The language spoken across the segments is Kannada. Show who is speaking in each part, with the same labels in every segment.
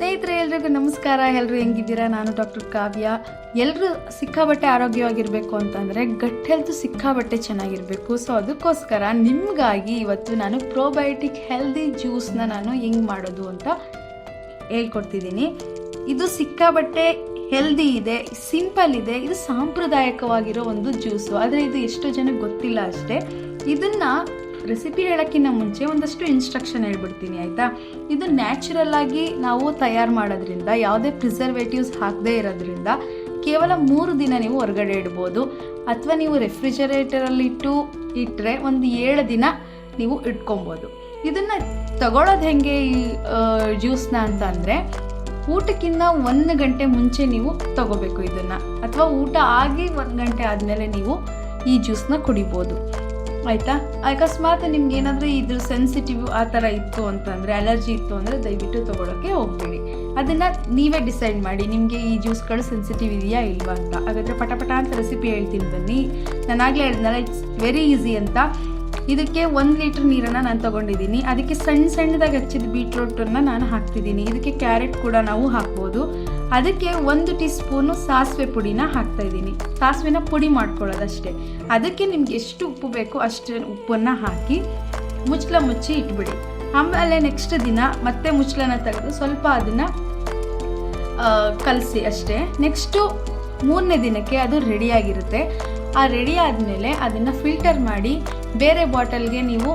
Speaker 1: ಸ್ನೇಹಿತರೆ ಎಲ್ರಿಗೂ ನಮಸ್ಕಾರ. ಎಲ್ಲರೂ ಹೆಂಗಿದ್ದೀರಾ? ನಾನು ಡಾಕ್ಟರ್ ಕಾವ್ಯ. ಎಲ್ಲರೂ ಸಿಕ್ಕಾಬಟ್ಟೆ ಆರೋಗ್ಯವಾಗಿರಬೇಕು ಅಂತಂದರೆ ಗಟ್ ಹೆಲ್ತ್ ಸಿಕ್ಕಾಬಟ್ಟೆ ಚೆನ್ನಾಗಿರಬೇಕು. ಸೊ ಅದಕ್ಕೋಸ್ಕರ ನಿಮಗಾಗಿ ಇವತ್ತು ನಾನು ಪ್ರೋಬಯೋಟಿಕ್ ಹೆಲ್ದಿ ಜ್ಯೂಸ್ನ ನಾನು ಹೆಂಗೆ ಮಾಡೋದು ಅಂತ ಹೇಳ್ಕೊಡ್ತಿದ್ದೀನಿ. ಇದು ಸಿಕ್ಕಾಬಟ್ಟೆ ಹೆಲ್ದಿ ಇದೆ, ಸಿಂಪಲ್ ಇದೆ, ಇದು ಸಾಂಪ್ರದಾಯಿಕವಾಗಿರೋ ಒಂದು ಜ್ಯೂಸು. ಆದರೆ ಇದು ಎಷ್ಟೋ ಜನಕ್ಕೆ ಗೊತ್ತಿಲ್ಲ ಅಷ್ಟೇ. ಇದನ್ನು ರೆಸಿಪಿ ಹೇಳೋಕ್ಕಿಂತ ಮುಂಚೆ ಒಂದಷ್ಟು ಇನ್ಸ್ಟ್ರಕ್ಷನ್ ಹೇಳ್ಬಿಡ್ತೀನಿ, ಆಯಿತಾ? ಇದು ನ್ಯಾಚುರಲ್ ಆಗಿ ನಾವು ತಯಾರು ಮಾಡೋದ್ರಿಂದ, ಯಾವುದೇ ಪ್ರಿಸರ್ವೇಟಿವ್ಸ್ ಹಾಕದೇ ಇರೋದ್ರಿಂದ ಕೇವಲ 3 ದಿನ ನೀವು ಹೊರಗಡೆ ಇಡ್ಬೋದು. ಅಥವಾ ನೀವು ರೆಫ್ರಿಜರೇಟರಲ್ಲಿ ಇಟ್ಟರೆ ಒಂದು 7 ದಿನ ನೀವು ಇಟ್ಕೊಬೋದು. ಇದನ್ನು ತಗೊಳ್ಳೋದು ಹೆಂಗೆ ಈ ಜ್ಯೂಸ್ನ ಅಂತ ಅಂದರೆ, ಊಟಕ್ಕಿಂತ 1 ಗಂಟೆ ಮುಂಚೆ ನೀವು ತಗೋಬೇಕು ಇದನ್ನು, ಅಥವಾ ಊಟ ಆಗಿ 1 ಗಂಟೆ ಆದಮೇಲೆ ನೀವು ಈ ಜ್ಯೂಸ್ನ ಕುಡಿಬೋದು, ಆಯಿತಾ? ಅಕಸ್ಮಾತ್ ನಿಮ್ಗೆ ಏನಾದರೂ ಇದ್ರ ಸೆನ್ಸಿಟಿವ್ ಆ ಥರ ಇತ್ತು ಅಂತಂದರೆ, ಅಲರ್ಜಿ ಇತ್ತು ಅಂದರೆ ದಯವಿಟ್ಟು ತೊಗೊಳಕ್ಕೆ ಹೋಗ್ಬೇಡಿ. ಅದನ್ನು ನೀವೇ ಡಿಸೈಡ್ ಮಾಡಿ, ನಿಮಗೆ ಈ ಜ್ಯೂಸ್ಗಳು ಸೆನ್ಸಿಟಿವ್ ಇದೆಯಾ ಇಲ್ವಾ ಅಂತ. ಹಾಗಾದರೆ ಪಟ ಅಂತ ರೆಸಿಪಿ ಹೇಳ್ತೀನಿ ಬನ್ನಿ. ನಾನಾಗಲೇ ಹೇಳಿದ್ನಲ್ಲ, ಇಟ್ಸ್ ವೆರಿ ಈಸಿ ಅಂತ. ಇದಕ್ಕೆ 1 ಲೀಟ್ರ್ ನೀರನ್ನು ನಾನು ತೊಗೊಂಡಿದ್ದೀನಿ. ಅದಕ್ಕೆ ಸಣ್ಣದಾಗಿ ಹಚ್ಚಿದ ಬೀಟ್ರೂಟನ್ನು ನಾನು ಹಾಕ್ತಿದ್ದೀನಿ. ಇದಕ್ಕೆ ಕ್ಯಾರೆಟ್ ಕೂಡ ನಾವು ಹಾಕ್ಬೋದು. ಅದಕ್ಕೆ 1 ಟೀ ಸ್ಪೂನು ಸಾಸಿವೆ ಪುಡಿನ ಹಾಕ್ತಾಯಿದ್ದೀನಿ. ಸಾಸಿವೆನ ಪುಡಿ ಮಾಡ್ಕೊಳ್ಳೋದಷ್ಟೇ. ಅದಕ್ಕೆ ನಿಮ್ಗೆ ಎಷ್ಟು ಉಪ್ಪು ಬೇಕು ಅಷ್ಟು ಉಪ್ಪನ್ನು ಹಾಕಿ ಮುಚ್ಚಿ ಇಟ್ಬಿಡಿ. ಆಮೇಲೆ ನೆಕ್ಸ್ಟ್ ದಿನ ಮತ್ತೆ ಮುಚ್ಚಳನ ತೆಗೆದು ಸ್ವಲ್ಪ ಅದನ್ನು ಕಲಸಿ ಅಷ್ಟೇ. ನೆಕ್ಸ್ಟು 3ನೇ ದಿನಕ್ಕೆ ಅದು ರೆಡಿಯಾಗಿರುತ್ತೆ. ಆ ರೆಡಿ ಆದಮೇಲೆ ಅದನ್ನು ಫಿಲ್ಟರ್ ಮಾಡಿ ಬೇರೆ ಬಾಟಲ್ಗೆ ನೀವು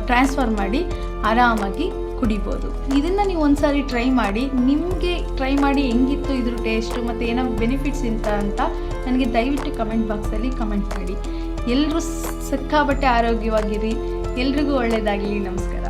Speaker 1: ಟ್ರಾನ್ಸ್ಫರ್ ಮಾಡಿ ಆರಾಮಾಗಿ ಕುಡಿಬೋದು. ಇದನ್ನು ನೀವು ಒಂದ್ಸಾರಿ ಟ್ರೈ ಮಾಡಿ. ನಿಮಗೆ ಟ್ರೈ ಮಾಡಿ ಹೆಂಗಿತ್ತು ಇದ್ರ ಟೇಸ್ಟು ಮತ್ತು ಏನೋ ಬೆನಿಫಿಟ್ಸ್ ಅಂತ ನನಗೆ ದಯವಿಟ್ಟು ಕಮೆಂಟ್ ಬಾಕ್ಸಲ್ಲಿ ಕಮೆಂಟ್ ಮಾಡಿ. ಎಲ್ಲರೂ ಸಿಕ್ಕಾಬಟ್ಟೆ ಆರೋಗ್ಯವಾಗಿರಿ. ಎಲ್ರಿಗೂ ಒಳ್ಳೆಯದಾಗಲಿ. ನಮಸ್ಕಾರ.